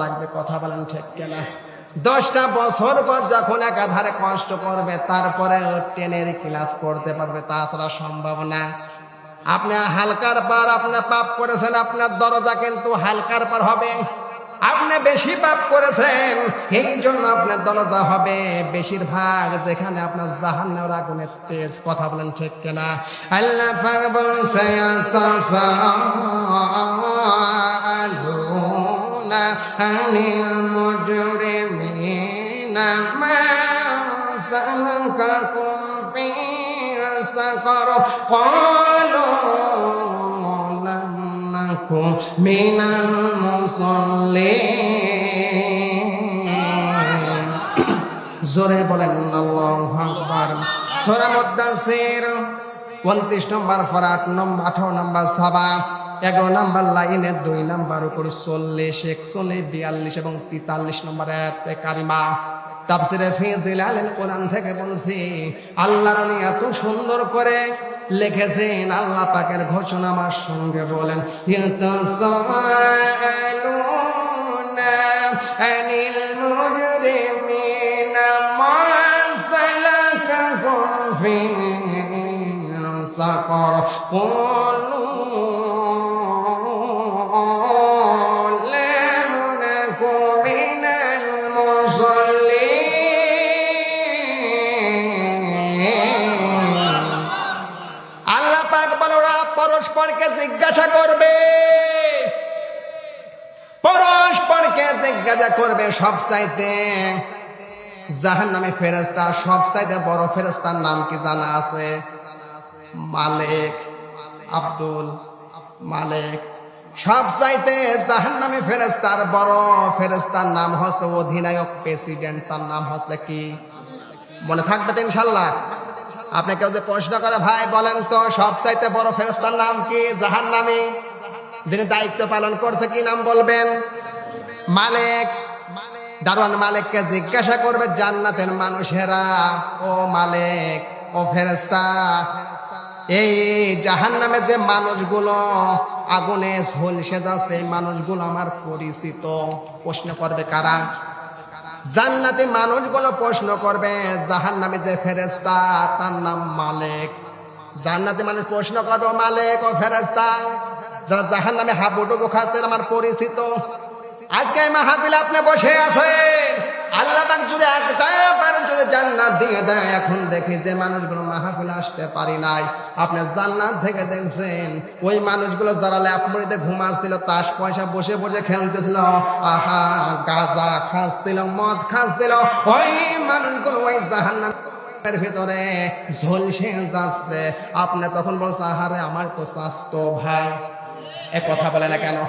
লাগবে, কথা বলেন ঠিক কিনা? 10টা বছর পর যখন একাধারে কষ্ট করবে তারপরে টেনের ক্লাস করতে পারবে, তাছাড়া সম্ভব না। আপনি হালকার পার আপনি পাপ করেছেন, আপনার দরজা কিন্তু হালকার পার হবে। আপনি বেশি পাপ করেছেন এই জন্য আপনার দরজা হবে বেশিরভাগ যেখানে আপনার জাহান্নামের আগুনের তেজ, কথা বলেন ঠিক কিনা? আল্লাহ পাক বলেন আনিল মুজরিমিনা মা সালাকাকুম ফি সাকার ক্বালু লাম নাকু মিনাল মুসাল্লিন। জোরে বলেন আল্লাহু আকবার। সূরা মুদ্দাসির 29 নম্বর পারা 18 নম্বর সাবা 11 নম্বর লাইনের 2 নম্বর উপর 40, 41, 42 এবং 43 নম্বর আয়াতে কারিমা। তাফসীরে ফি জিলালিল কোরআন থেকে বলছি, আল্লাহর ওলি এত সুন্দর করে লিখেছেন। আল্লাহ পাকের ঘোষণা আমার সঙ্গে বলেন, ইয়াতাসাআলুনা আনিল মুজরিমিনা মা সালাকাকুম ফি সাকার ক্বালু লাম নাকু মিনাল মুসাল্লিন। আল্লাহ পাক বলে ওরা পরস্পরকে জিজ্ঞাসা করবে, পরস্পরকে জিজ্ঞাসা করবে। সবচাইতে জাহান্নামী ফেরেশতা, সবচাইতে বড় ফেরেশতার নাম কি জানা আছে? মালিক, আব্দুল মালিক। সবচাইতে জাহান্নামী ফেরেশতার বড় ফেরেশতার নাম হচ্ছে অধিনায়ক, প্রেসিডেন্ট। তার নাম হচ্ছে কি? মনে থাকবে তো ইনশাল্লাহ? আপনি কেউ যে প্রশ্ন করে, ভাই বলেন তো সবচাইতে বড় ফেরেশতার নাম কি জাহান্নামী, যিনি দায়িত্ব পালন করছে, কি নাম বলবেন? মালিক। দারোয়ান মালিককে জিজ্ঞাসা করবে জান্নাতের মানুষেরা, ও মালিক, ও ফেরেশতা, এই জাহান্নামে যে মানুষগুলো আগুনে ঝলসে যাচ্ছে, এই মানুষগুলো আমার পরিচিত। প্রশ্ন করবে কারা? জান্নাতি মানুষগুলো প্রশ্ন করবে জাহান্নামে যে ফেরেশতা, তার নাম মালিক। জান্নাতি মানুষ প্রশ্ন করবে, মালিক ও ফেরেশতা, যারা জাহান্নামে হাবুডুবু খাচ্ছে আমার পরিচিত। আজকে এই মাহফিলে আপনি বসে আছেন, আল্লাহ পাক যদি একটা পারেন যদি জান্নাত দিয়ে দেয়। এখন দেখি যে মানুষগুলো মাহফিলে আসতে পারি নাই, আপনি জান্নাত থেকে দেখছেন ওই মানুষগুলো যারা ল্যাপ মুড়িতে ঘুমাচ্ছিল, তাস পয়সা বসে বসে খেলতেছিল, আহা গাঁজা খাচ্ছিল, মদ খাচ্ছিল, ওই মানুষগুলো ওই জাহান্নামের ভিতরে ঝলসে যাচ্ছে। আপনি তখন বলছেন, আহারে আমার তো স্বাস্থ্য ভাই। এ কথা বলে না কেন?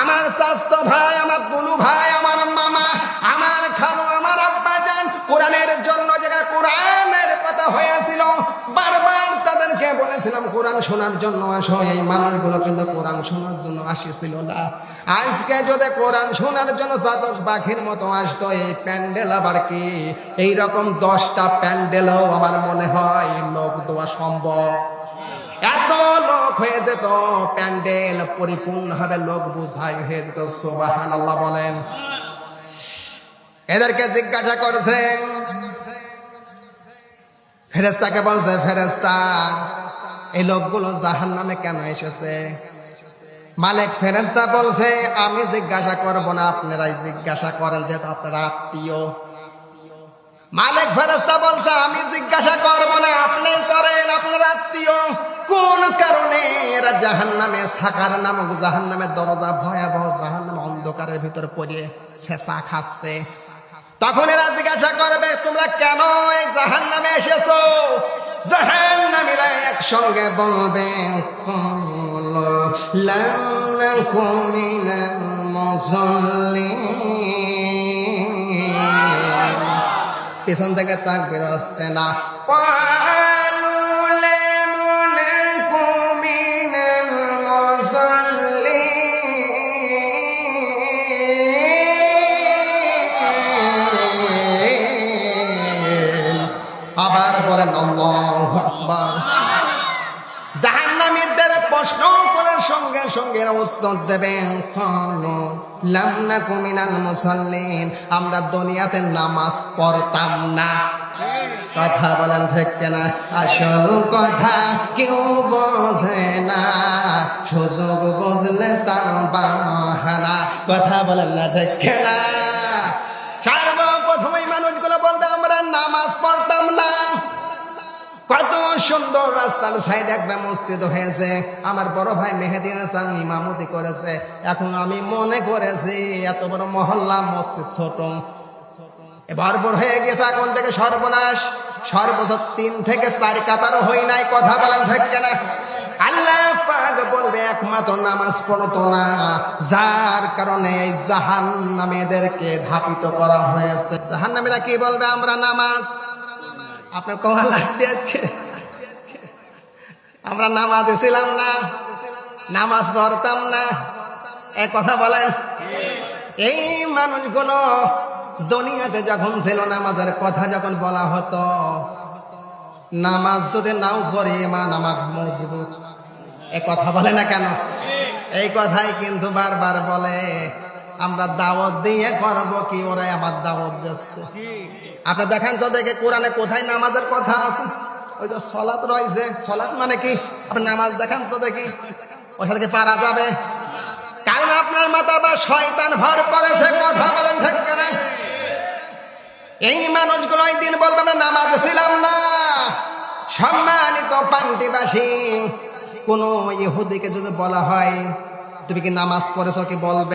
আমার স্বাস্থ্য ভাই, আমার দুলু ভাই, আমার মামা, আমার খালু, আমার আব্বাজান কোরআনের জন্য যেখানে কোরআনের কথা হয়েছিল, বারবার তাদেরকে বলেছিলাম কোরআন শোনার জন্য আসো। এই মানুষগুলো কিন্তু কোরআন শোনার জন্য আসেছিল না। আজকে যদি কোরআন শোনার জন্য চাতক পাখির মতো আসতো, এই প্যান্ডেল আবার কি এইরকম 10টা প্যান্ডেলও আমার মনে হয় লোক দেওয়া সম্ভব। এত লোক হয়ে যেত, প্যান্ডেল পরিপূর্ণ হবে, লোক বুঝাই হয়ে যেত। সুবহানাল্লাহ বলেন। এদেরকে জিজ্ঞাসা করেছেন, ফেরেশতাকে বলছে, ফেরেশতা এই লোকগুলো জাহান্নামে কেন এসেছে? মালিক ফেরেশতা বলছে, আমি জিজ্ঞাসা করব না, আপনারাই জিজ্ঞাসা করেন, যেহেতু আপনারা আত্মীয়। মালিক ফেরেশতা বলছে, আমি জিজ্ঞাসা করব না, আপনিই করেন, আপনার আত্মীয়। কোন কারণে এরা জাহান্নামে, সাকার নামক জাহান্নামের দরজা, ভয়াবহ জাহান্নাম অন্ধকারের ভিতর পড়ে ছেঁচা খাচ্ছে? তখন এরা জিজ্ঞাসা করবে, তোমরা কেন এই জাহান্নামে এসেছো? জাহান্নামীরা একসঙ্গে বলবে, লাম নাকু মিনাল মুসাল্লিন। পিছন থেকে তাকবীর আসছে না। আবার বলেন আল্লাহু আকবার। জাহান্নামীদের প্রশ্ন করার সঙ্গে সঙ্গীরা উত্তর দেবেন লাম নাকু মিনাল মুসাল্লিন, আমরা দুনিয়াতে নামাজ পড়তাম না। কথা বলেন ঠিক কিনা? আসল কথা কেউ বোঝে না, সুযোগ বুঝলে তার বাহানা। কথা বলেন না ঠিক কিনা? সর্বপ্রথম এই মানুষগুলো বলতে আমরা নামাজ পড়তাম না। কত সুন্দর রাস্তার সাইডে একটা মসজিদ হয়েছে, আমার বড় ভাই মেহেদী হাসান ইমামতি করেছে। এখন আমি মনে করেছি এত বড় মহল্লা মসজিদ ছোট, ভরপুর হয়ে গেছে। এখন থেকে সর্বনাশ, সর্বোচ্চ 3 থেকে 4 কাতারও হই নাই। কথা বলেন ঠিক কিনা? আল্লাহ পাক বলবে একমাত্র নামাজ পড়তো না, যার কারণে এই জাহান্নামীদেরকে ধাপিত করা হয়েছে। জাহান্নামীরা কি বলবে? আমরা নামাজ, আপনার কোয়া লাগবে আজকে, আমরা নামাজে ছিলাম না, নামাজ পড়তাম না। এক কথা বলেন, এই মানুষগুলো দুনিয়াতে যখন ছিল, নামাজের কথা যখন বলা হতো, নামাজ যদি নাও পড়ে ইমান আমার মজবুত, এ কথা বলে না কেন? এই কথাই কিন্তু বারবার বলে। আমরা দাওয়াত দিয়ে করব কি, ওরাই আমার দাওয়াত দিচ্ছে। আপনি দেখেন তো দেখে কোরআনে কোথায় নামাজের কথা আছে? ওই তো সলাত রয়েছে। সলাত মানে কি? আপনি নামাজ দেখেন তো দেখি, ওর সাথে পারা যাবে? কারণ আপনার মাথা বা শয়তান ভর পড়েছে। কথা বলেন ঠিক কিনা? এই মানুষগুলো ওই দিন বলবে আমরা নামাজে ছিলাম না। সম্মানিত পান্তিবাসী, কোন ইহুদিকে যদি বলা হয় তুমি কি নামাজ পড়েছ, কি বলবে?